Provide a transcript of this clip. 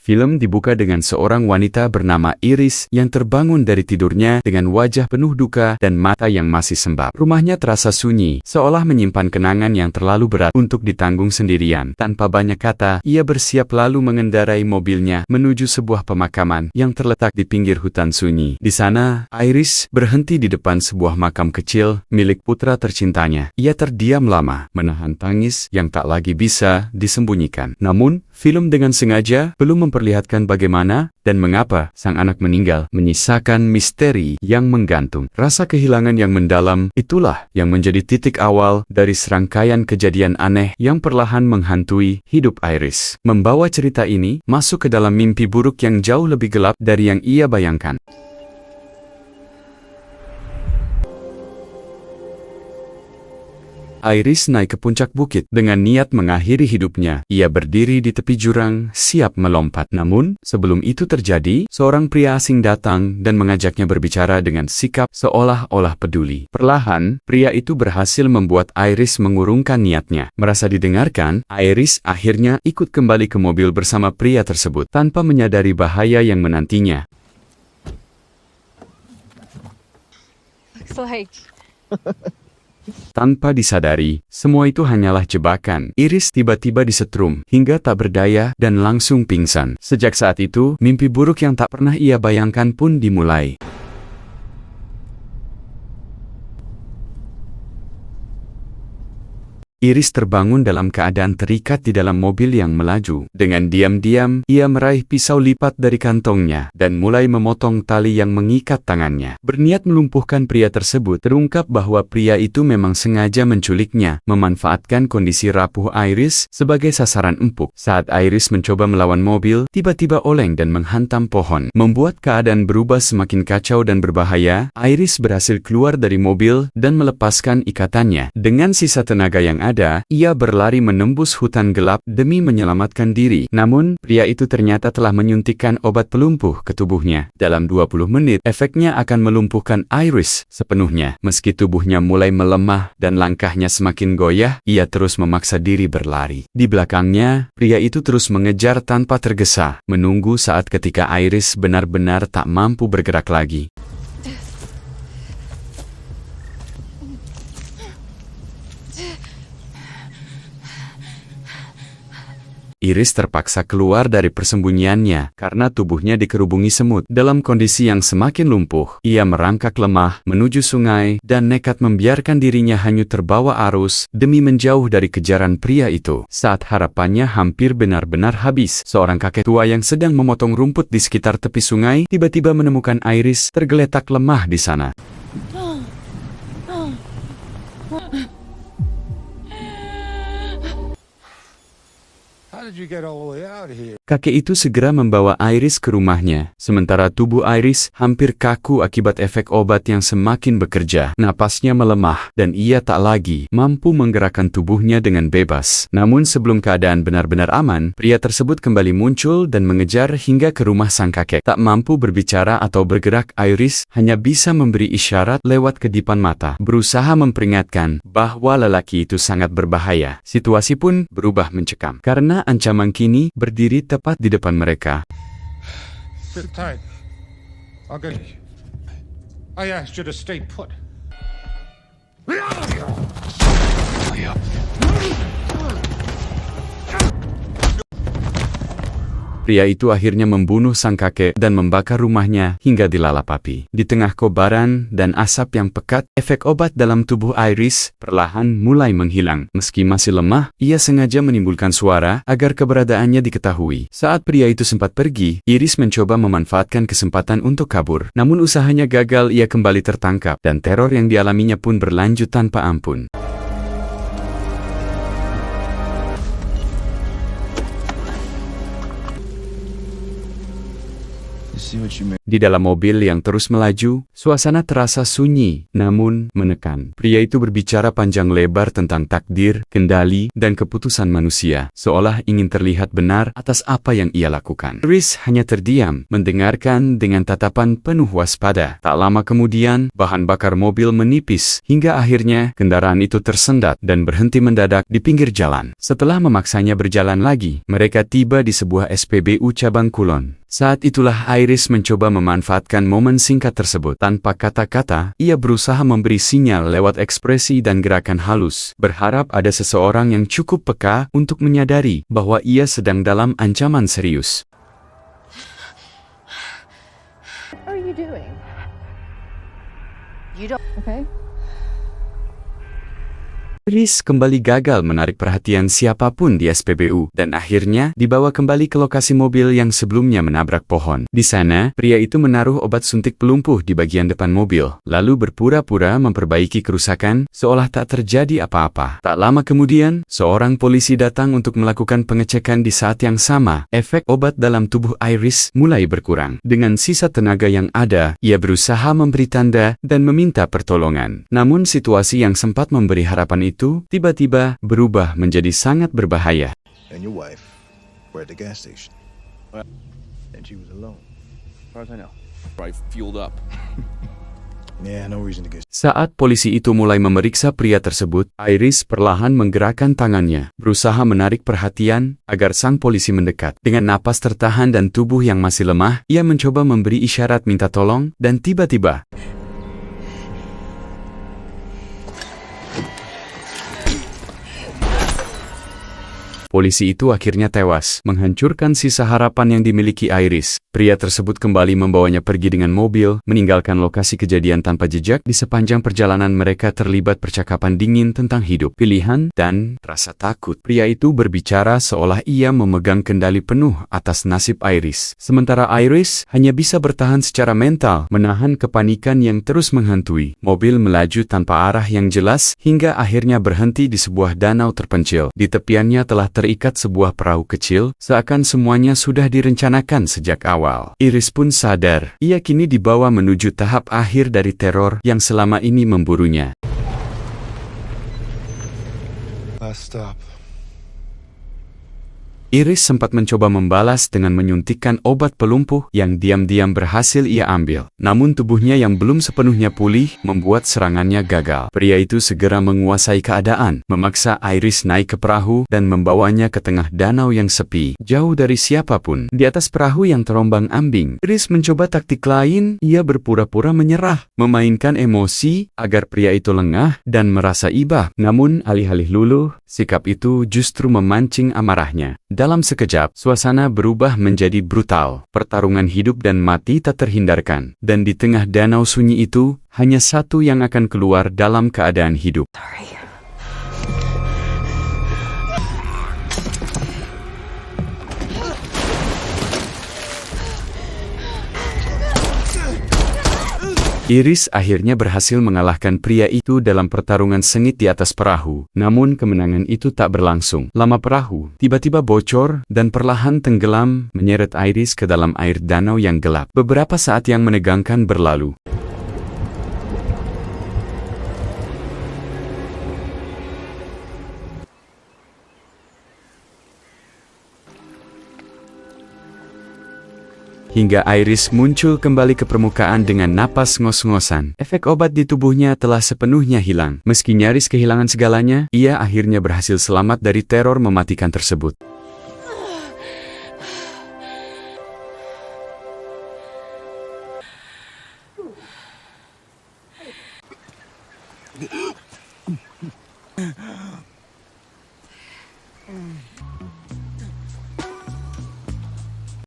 Film dibuka dengan seorang wanita bernama Iris yang terbangun dari tidurnya dengan wajah penuh duka dan mata yang masih sembab. Rumahnya terasa sunyi, seolah menyimpan kenangan yang terlalu berat untuk ditanggung sendirian. Tanpa banyak kata, ia bersiap lalu mengendarai mobilnya menuju sebuah pemakaman yang terletak di pinggir hutan sunyi. Di sana, Iris berhenti di depan sebuah makam kecil milik putra tercintanya. Ia terdiam lama, menahan tangis yang tak lagi bisa disembunyikan. Namun, film dengan sengaja belum memperlihatkan bagaimana dan mengapa sang anak meninggal, menyisakan misteri yang menggantung. Rasa kehilangan yang mendalam, itulah yang menjadi titik awal dari serangkaian kejadian aneh yang perlahan menghantui hidup Iris. Membawa cerita ini masuk ke dalam mimpi buruk yang jauh lebih gelap dari yang ia bayangkan. Iris naik ke puncak bukit dengan niat mengakhiri hidupnya. Ia berdiri di tepi jurang, siap melompat. Namun, sebelum itu terjadi, seorang pria asing datang dan mengajaknya berbicara dengan sikap seolah-olah peduli. Perlahan, pria itu berhasil membuat Iris mengurungkan niatnya. Merasa didengarkan, Iris akhirnya ikut kembali ke mobil bersama pria tersebut, tanpa menyadari bahaya yang menantinya. Looks like... Tanpa disadari, semua itu hanyalah jebakan. Iris tiba-tiba disetrum, hingga tak berdaya dan langsung pingsan. Sejak saat itu, mimpi buruk yang tak pernah ia bayangkan pun dimulai. Iris terbangun dalam keadaan terikat di dalam mobil yang melaju. Dengan diam-diam, ia meraih pisau lipat dari kantongnya dan mulai memotong tali yang mengikat tangannya. Berniat melumpuhkan pria tersebut, terungkap bahwa pria itu memang sengaja menculiknya, memanfaatkan kondisi rapuh Iris sebagai sasaran empuk. Saat Iris mencoba melawan mobil, tiba-tiba oleng dan menghantam pohon. Membuat keadaan berubah semakin kacau dan berbahaya, Iris berhasil keluar dari mobil dan melepaskan ikatannya. Dengan sisa tenaga yang ada, ia berlari menembus hutan gelap demi menyelamatkan diri. Namun, pria itu ternyata telah menyuntikkan obat pelumpuh ke tubuhnya. Dalam 20 menit, efeknya akan melumpuhkan Iris sepenuhnya. Meski tubuhnya mulai melemah dan langkahnya semakin goyah, ia terus memaksa diri berlari. Di belakangnya, pria itu terus mengejar tanpa tergesa, menunggu saat ketika Iris benar-benar tak mampu bergerak lagi. Iris terpaksa keluar dari persembunyiannya karena tubuhnya dikerubungi semut. Dalam kondisi yang semakin lumpuh, ia merangkak lemah menuju sungai dan nekat membiarkan dirinya hanyut terbawa arus demi menjauh dari kejaran pria itu. Saat harapannya hampir benar-benar habis, seorang kakek tua yang sedang memotong rumput di sekitar tepi sungai tiba-tiba menemukan Iris tergeletak lemah di sana. Kakek itu segera membawa Iris ke rumahnya, sementara tubuh Iris hampir kaku akibat efek obat yang semakin bekerja. Napasnya melemah, dan ia tak lagi mampu menggerakkan tubuhnya dengan bebas. Namun sebelum keadaan benar-benar aman, pria tersebut kembali muncul dan mengejar hingga ke rumah sang kakek. Tak mampu berbicara atau bergerak, Iris hanya bisa memberi isyarat lewat kedipan mata, berusaha memperingatkan bahwa lelaki itu sangat berbahaya. Situasi pun berubah mencekam, karena ancaman kini berdiri tepat di depan mereka. Sit tight. I'll get you. I asked you to stay put. Pria itu akhirnya membunuh sang kakek dan membakar rumahnya hingga dilalap api. Di tengah kobaran dan asap yang pekat, efek obat dalam tubuh Iris perlahan mulai menghilang. Meski masih lemah, ia sengaja menimbulkan suara agar keberadaannya diketahui. Saat pria itu sempat pergi, Iris mencoba memanfaatkan kesempatan untuk kabur. Namun usahanya gagal, ia kembali tertangkap, dan teror yang dialaminya pun berlanjut tanpa ampun. see what you mean. Di dalam mobil yang terus melaju, suasana terasa sunyi, namun menekan. Pria itu berbicara panjang lebar tentang takdir, kendali, dan keputusan manusia, seolah ingin terlihat benar atas apa yang ia lakukan. Iris hanya terdiam, mendengarkan dengan tatapan penuh waspada. Tak lama kemudian, bahan bakar mobil menipis, hingga akhirnya kendaraan itu tersendat dan berhenti mendadak di pinggir jalan. Setelah memaksanya berjalan lagi, mereka tiba di sebuah SPBU cabang Kulon. Saat itulah Iris mencoba memanfaatkan momen singkat tersebut. Tanpa kata-kata, ia berusaha memberi sinyal lewat ekspresi dan gerakan halus, berharap ada seseorang yang cukup peka untuk menyadari bahwa ia sedang dalam ancaman serius. What are you doing? You don't. Okay. Iris kembali gagal menarik perhatian siapapun di SPBU dan akhirnya dibawa kembali ke lokasi mobil yang sebelumnya menabrak pohon. Di sana, pria itu menaruh obat suntik pelumpuh di bagian depan mobil, lalu berpura-pura memperbaiki kerusakan seolah tak terjadi apa-apa. Tak lama kemudian, seorang polisi datang untuk melakukan pengecekan di saat yang sama. Efek obat dalam tubuh Iris mulai berkurang. Dengan sisa tenaga yang ada, ia berusaha memberi tanda dan meminta pertolongan. Namun situasi yang sempat memberi harapan itu tiba-tiba berubah menjadi sangat berbahaya. And your wife were at the gas station. And she was alone. As far as I know. Probably fueled up. Yeah, no reason to get... Saat polisi itu mulai memeriksa pria tersebut, Iris perlahan menggerakkan tangannya, berusaha menarik perhatian agar sang polisi mendekat. Dengan napas tertahan dan tubuh yang masih lemah, ia mencoba memberi isyarat minta tolong, dan tiba-tiba polisi itu akhirnya tewas, menghancurkan sisa harapan yang dimiliki Iris. Pria tersebut kembali membawanya pergi dengan mobil, meninggalkan lokasi kejadian tanpa jejak. Di sepanjang perjalanan mereka terlibat percakapan dingin tentang hidup, pilihan, dan rasa takut. Pria itu berbicara seolah ia memegang kendali penuh atas nasib Iris. Sementara Iris hanya bisa bertahan secara mental, menahan kepanikan yang terus menghantui. Mobil melaju tanpa arah yang jelas, hingga akhirnya berhenti di sebuah danau terpencil. Di tepiannya telah terikat sebuah perahu kecil, seakan semuanya sudah direncanakan sejak awal. Iris pun sadar, ia kini dibawa menuju tahap akhir dari teror yang selama ini memburunya. Stop. Iris sempat mencoba membalas dengan menyuntikkan obat pelumpuh yang diam-diam berhasil ia ambil. Namun tubuhnya yang belum sepenuhnya pulih membuat serangannya gagal. Pria itu segera menguasai keadaan, memaksa Iris naik ke perahu dan membawanya ke tengah danau yang sepi, jauh dari siapapun. Di atas perahu yang terombang-ambing, Iris mencoba taktik lain. Ia berpura-pura menyerah, memainkan emosi agar pria itu lengah dan merasa iba. Namun alih-alih luluh, sikap itu justru memancing amarahnya. Dalam sekejap, suasana berubah menjadi brutal. Pertarungan hidup dan mati tak terhindarkan. Dan di tengah danau sunyi itu, hanya satu yang akan keluar dalam keadaan hidup. Sorry. Iris akhirnya berhasil mengalahkan pria itu dalam pertarungan sengit di atas perahu. Namun kemenangan itu tak berlangsung. Lama perahu tiba-tiba bocor dan perlahan tenggelam, menyeret Iris ke dalam air danau yang gelap. Beberapa saat yang menegangkan berlalu. Hingga Iris muncul kembali ke permukaan dengan napas ngos-ngosan. Efek obat di tubuhnya telah sepenuhnya hilang. Meski nyaris kehilangan segalanya, ia akhirnya berhasil selamat dari teror mematikan tersebut.